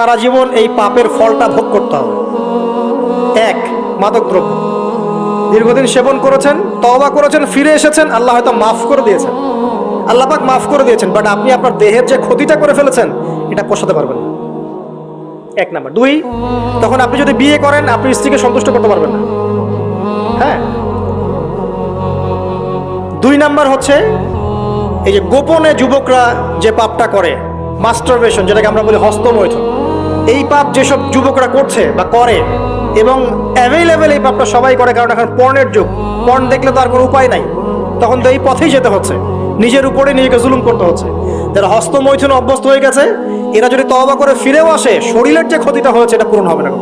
সারা জীবন এই পাপের ফলটা ভোগ করতে হবে। এক, মাদকদ্রব্য দীর্ঘদিন সেবন করেছেন, তওবা করেছেন, ফিরে এসেছেন, আল্লাহ হয়তো মাফ করে দিয়েছেন, আল্লাহ পাক মাফ করে দিয়েছেন, বাট আপনি আপনার দেহের যে ক্ষতিটা করে ফেলেছেন এটা পোষাতে পারবেন না। এক নাম্বার। দুই, তখন আপনি যদি বিয়ে করেন আপনি স্ত্রীকে সন্তুষ্ট করতে পারবেন না। হ্যাঁ। দুই নাম্বার হচ্ছে এই যে গোপনে যুবকরা যে পাপটা করে, মাস্টারবেশন, যেটাকে আমরা বলি হস্তমৈথুন, এই পাপ যেসব যুবকরা করছে বা করে, এবং অ্যাভেলেবেল এই পাপটা সবাই করে, কারণ এখন পর্নের যুগ, পর্ন দেখলে তো আর কোনো উপায় নাই, তখন তো এই পথেই যেতে হচ্ছে, নিজের উপরে নিজেকে জুলুম করতে হচ্ছে। যারা হস্তমৈথুনে অভ্যস্ত হয়ে গেছে এরা যদি তওবা করে ফিরেও আসে, শরীরের যে ক্ষতিটা হয়েছে এটা পূরণ হবে না।